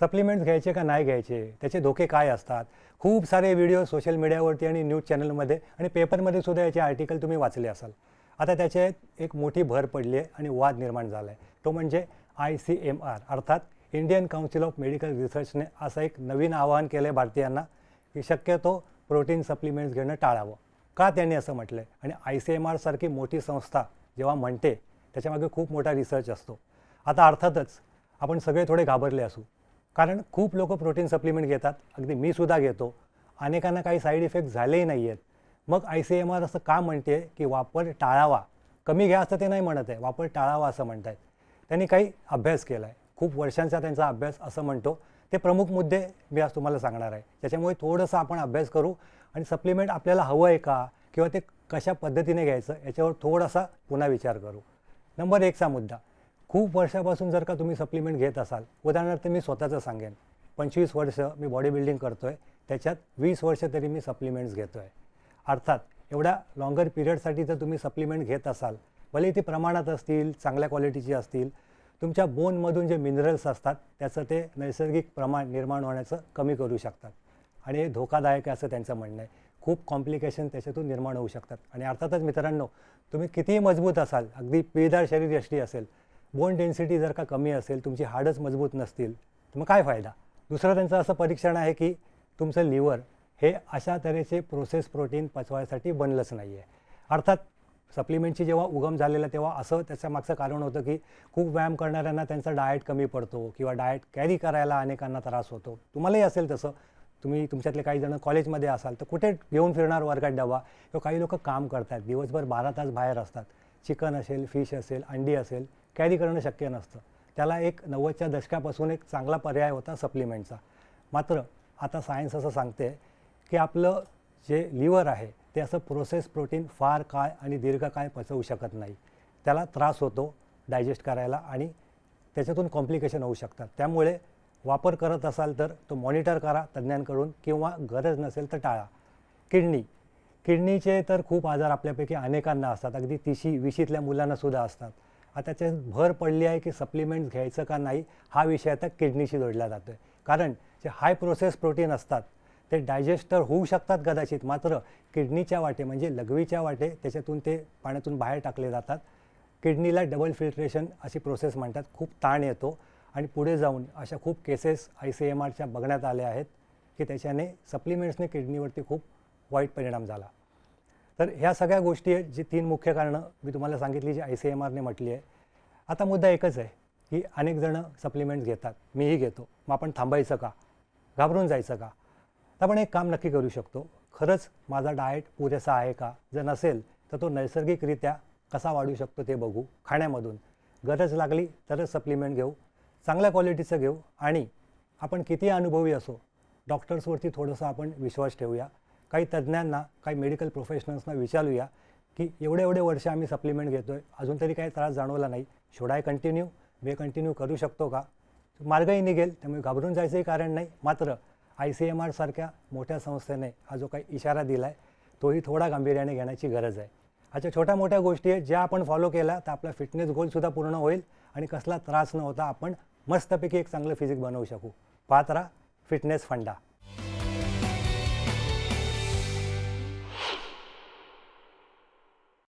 Supplements घ्यायचे का नाही घ्यायचे, त्याचे धोके काय असतात. खूप सारे व्हिडिओ सोशल मीडियावरती आणि न्यूज चॅनलमध्ये आणि पेपरमध्ये सुद्धा याचे आर्टिकल तुम्ही वाचले असाल. आता त्याच्यात एक मोठी भर पडली आहे आणि वाद निर्माण झाला आहे. तो म्हणजे ICMR अर्थात इंडियन काउन्सिल ऑफ मेडिकल रिसर्चने असं एक नवीन आवाहन केलं आहे भारतीयांना की शक्यतो प्रोटीन सप्लिमेंट्स घेणं टाळावं. का त्यांनी असं म्हटलं आहे? आणि ICMR सारखी मोठी संस्था जेव्हा म्हणते त्याच्यामागे खूप मोठा रिसर्च असतो. आता अर्थातच आपण सगळे थोडे घाबरले असू, कारण खूप लोक प्रोटीन सप्लिमेंट घेतात, अगदी मी सुद्धा घेतो. अनेकांना काही साईड इफेक्ट झालेही नाही आहेत. मग ICMR असं का म्हणते की वापर टाळावा, कमी घ्या असं ते नाही म्हणत आहे, वापर टाळावा असं म्हणत आहेत. त्यांनी काही अभ्यास केला आहे, खूप वर्षांचा त्यांचा अभ्यास असं म्हणतो. ते प्रमुख मुद्दे मी आज तुम्हाला सांगणार आहे. त्याच्यामुळे थोडंसं आपण अभ्यास करू आणि सप्लिमेंट आपल्याला हवं आहे का किंवा ते कशा पद्धतीने घ्यायचं याच्यावर थोडासा पुन्हा विचार करू. नंबर 1चा मुद्दा, खूप वर्षापासून जर का तुम्ही सप्लिमेंट घेत असाल, उदाहरणार्थ मी स्वतःचं सांगेन, 25 वर्ष मी बॉडी बिल्डिंग करतो आहे, त्याच्यात 20 वर्ष तरी मी सप्लिमेंट्स घेतो आहे. अर्थात एवढ्या लॉंगर पिरियडसाठी जर तुम्ही सप्लिमेंट घेत असाल, भले ती प्रमाणात असतील, चांगल्या क्वालिटीची असतील, तुमच्या बोनमधून जे मिनरल्स असतात त्याचं ते नैसर्गिक प्रमाण निर्माण होण्याचं कमी करू शकतात आणि हे धोकादायक आहे असं त्यांचं म्हणणं आहे. खूप कॉम्प्लिकेशन त्याच्यातून निर्माण होऊ शकतात. आणि अर्थातच मित्रांनो, तुम्ही कितीही मजबूत असाल, अगदी पिळदार शरीरयष्टी असेल, बोन डेन्सिटी जर का कमी असेल, तुमची हाडच मजबूत नसतील, तर मग काय फायदा. दुसरं त्यांचं असं परीक्षण आहे की तुमचं लिव्हर हे अशा तऱ्हेचे प्रोसेस प्रोटीन पचवायसाठी बनलंच नाही आहे. अर्थात सप्लिमेंटची जेव्हा उगम झालेला तेव्हा असं त्याच्या मागचं कारण होतं की खूप व्यायाम करणाऱ्यांना त्यांचा डाएट कमी पडतो किंवा डाएट कॅरी करायला अनेकांना त्रास होतो. तुम्हालाही असेल तसं, तुम्ही तुमच्यातले काही जण कॉलेजमध्ये असाल तर कुठे घेऊन फिरणार वर्गात डबा, किंवा काही लोक काम करतात, दिवसभर 12 तास बाहेर असतात, चिकन असेल, फिश असेल, अंडी असेल, कॅरी करणं शक्य नसतं. त्याला एक 90च्या दशकापासून एक चांगला पर्याय होता सप्लिमेंटचा. मात्र आता सायन्स असं सांगते की आपलं जे लिव्हर आहे ते असं प्रोसेस प्रोटीन फार काळ आणि दीर्घकाळ पचवू शकत नाही. त्याला त्रास होतो डायजेस्ट करायला आणि त्याच्यातून कॉम्प्लिकेशन होऊ शकतात. त्यामुळे वापर करत असाल तर तो मॉनिटर करा तज्ज्ञांकडून, किंवा गरज नसेल तर टाळा. किडनीचे तर खूप आजार आपल्यापैकी अनेकांना असतात, अगदी 30-20तल्या मुलांनासुद्धा असतात. आता त्याच्यात भर पडली आहे की सप्लिमेंट्स घ्यायचं का नाही, हा विषय आता किडनीशी जोडला जातो आहे. कारण जे हाय प्रोसेस प्रोटीन असतात ते डायजेस्ट तर होऊ शकतात कदाचित, मात्र किडनीच्या वाटे म्हणजे लघवीच्या वाटे त्याच्यातून ते पाण्यातून बाहेर टाकले जातात. किडनीला डबल फिल्ट्रेशन अशी प्रोसेस म्हणतात. खूप ताण येतो आणि पुढे जाऊन अशा खूप केसेस ICMRच्या बघण्यात आल्या आहेत की त्याच्याने सप्लिमेंट्सने किडनीवरती खूप वाईट परिणाम झाला. तर ह्या सगळ्या गोष्टी आहेत, जी 3 मुख्य कारणं मी तुम्हाला सांगितली, जी ICMRने म्हटली आहे. आता मुद्दा एकच आहे की अनेक जणं सप्लिमेंट्स घेतात, मीही घेतो, मग आपण थांबायचं का, घाबरून जायचं का. तर आपण एक काम नक्की करू शकतो, खरंच माझा डाएट पुरेसा आहे का, जर नसेल तर तो नैसर्गिकरित्या कसा वाढू शकतो ते बघू खाण्यामधून. गरज लागली तरच सप्लिमेंट घेऊ, चांगल्या क्वालिटीचं घेऊ. आणि आपण किती अनुभवी असो, डॉक्टर्सवरती थोडंसं आपण विश्वास ठेवूया. काही तज्ज्ञांना, काही मेडिकल प्रोफेशनल्सना विचारूया की एवढे वर्ष आम्ही सप्लिमेंट घेतो आहे, अजून तरी काही त्रास जाणवला नाही, should I continue, me continue करू शकतो का. मार्गही निघेल, त्यामुळे घाबरून जायचंही कारण नाही. मात्र ICMR सारख्या मोठ्या संस्थेने हा जो काही इशारा दिला आहे तोही थोडा गांभीर्याने घेण्याची गरज आहे. अशा छोट्या मोठ्या गोष्टी आहेत ज्या आपण फॉलो केल्या तर आपला फिटनेस गोलसुद्धा पूर्ण होईल आणि कसला त्रास न होता आपण मस्तपैकी एक चांगलं फिजिक बनवू शकू. पाहत राहा फिटनेस फंडा.